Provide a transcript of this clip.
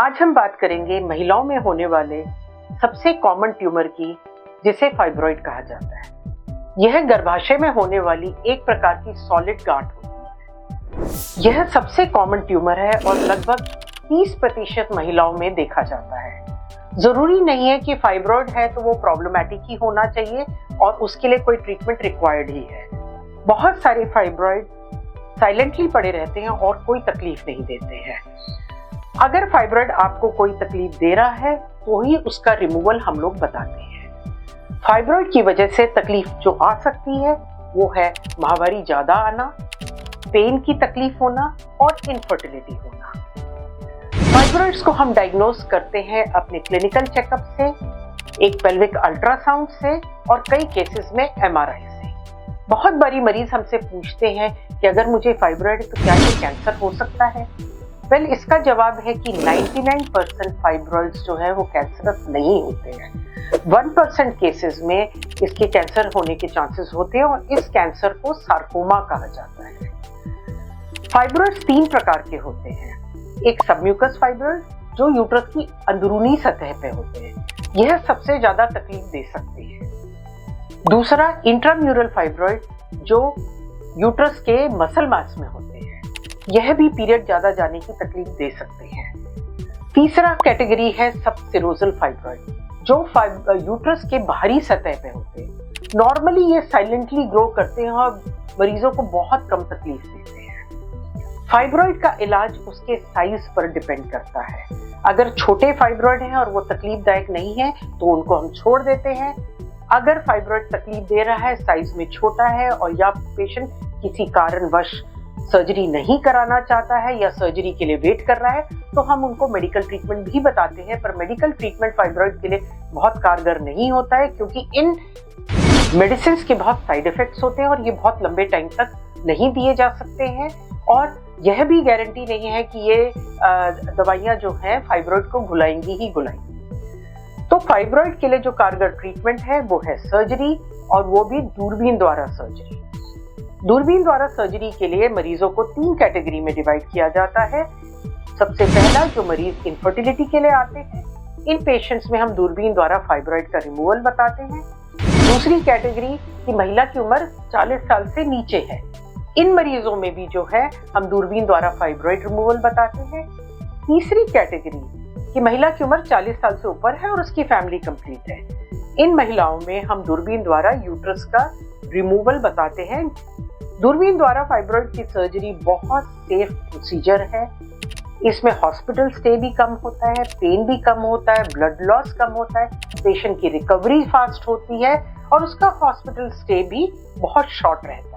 आज हम बात करेंगे महिलाओं में होने वाले सबसे कॉमन ट्यूमर की, जिसे फाइब्रॉइड कहा जाता है। यह गर्भाशय में होने वाली एक प्रकार की सॉलिड गांठ होती है। यह सबसे कॉमन ट्यूमर है और लगभग 30% महिलाओं में देखा जाता है। जरूरी नहीं है कि फाइब्रॉइड है तो वो प्रॉब्लमैटिक ही होना चाहिए और उसके लिए कोई ट्रीटमेंट रिक्वायर्ड ही है। बहुत सारे फाइब्रॉइड साइलेंटली पड़े रहते हैं और कोई तकलीफ नहीं देते हैं। अगर फाइब्रॉइड आपको कोई तकलीफ दे रहा है तो ही उसका रिमूवल हम लोग बताते हैं। फाइब्रॉइड की वजह से तकलीफ जो आ सकती है वो है माहवारी ज्यादा आना, पेन की तकलीफ होना और इनफर्टिलिटी होना। फाइब्रॉइड्स को हम डायग्नोज करते हैं अपने क्लिनिकल चेकअप से, एक पेल्विक अल्ट्रासाउंड से और कई केसेस में एमआरआई से। बहुत बारी मरीज हमसे पूछते हैं कि अगर मुझे फाइब्रॉइड है तो क्या ये कैंसर हो सकता है? वेल, इसका जवाब है कि 99% फाइब्रॉइड्स जो है वो कैंसरस नहीं होते हैं। 1% केसेस में इसके कैंसर होने के चांसेस होते हैं और इस कैंसर को सार्कोमा कहा जाता है। फाइब्रॉइड्स 3 प्रकार के होते हैं। एक सबम्यूकस फाइब्रॉइड जो यूट्रस की अंदरूनी सतह पे होते हैं, यह सबसे ज्यादा तकलीफ दे सकती है। दूसरा इंट्राम्यूरल फाइब्रॉइड जो यूट्रस के मसल मास में होते हैं, यह भी पीरियड ज्यादा जाने की तकलीफ दे सकते हैं। तीसरा कैटेगरी है सबसेरोजल फाइब्रॉइड जो यूट्रस के बाहरी सतह पे होते हैं। नॉर्मली ये साइलेंटली ग्रो करते हैं और मरीजों को बहुत कम तकलीफ देते हैं। फाइब्रॉइड का इलाज उसके साइज पर डिपेंड करता है। अगर छोटे फाइब्रॉइड हैं और वो तकलीफदायक नहीं है तो उनको हम छोड़ देते हैं। अगर फाइब्रॉइड तकलीफ दे रहा है, साइज में छोटा है और या पेशेंट किसी कारणवश सर्जरी नहीं कराना चाहता है या सर्जरी के लिए वेट कर रहा है तो हम उनको मेडिकल ट्रीटमेंट भी बताते हैं। पर मेडिकल ट्रीटमेंट फाइब्रॉइड के लिए बहुत कारगर नहीं होता है क्योंकि इन मेडिसिन के बहुत साइड इफेक्ट्स होते हैं और ये बहुत लंबे टाइम तक नहीं दिए जा सकते हैं और यह भी गारंटी नहीं है कि ये दवाइयां जो हैं फाइब्रॉइड को घुलाएंगी ही घुलाएंगी। तो फाइब्रॉइड के लिए जो कारगर ट्रीटमेंट है वो है सर्जरी, और वो भी दूरबीन द्वारा सर्जरी। दूरबीन द्वारा सर्जरी के लिए मरीजों को 3 कैटेगरी में डिवाइड किया जाता है। सबसे पहला, जो मरीज इनफर्टिलिटी के लिए आते हैं, इन पेशेंट्स में हम दूरबीन द्वारा फाइब्रॉइड का रिमूवल बताते हैं। दूसरी कैटेगरी की महिला की उम्र 40 साल से नीचे है, इन मरीजों में भी जो है हम दूरबीन द्वारा फाइब्रॉइड रिमूवल बताते हैं। तीसरी कैटेगरी की महिला की उम्र 40 साल से ऊपर है और उसकी फैमिली कंप्लीट है, इन महिलाओं में हम दूरबीन द्वारा यूट्रस का रिमूवल बताते हैं। दूरबीन द्वारा फाइब्रॉइड की सर्जरी बहुत सेफ प्रोसीजर है। इसमें हॉस्पिटल स्टे भी कम होता है, पेन भी कम होता है, ब्लड लॉस कम होता है, पेशेंट की रिकवरी फास्ट होती है और उसका हॉस्पिटल स्टे भी बहुत शॉर्ट रहता है।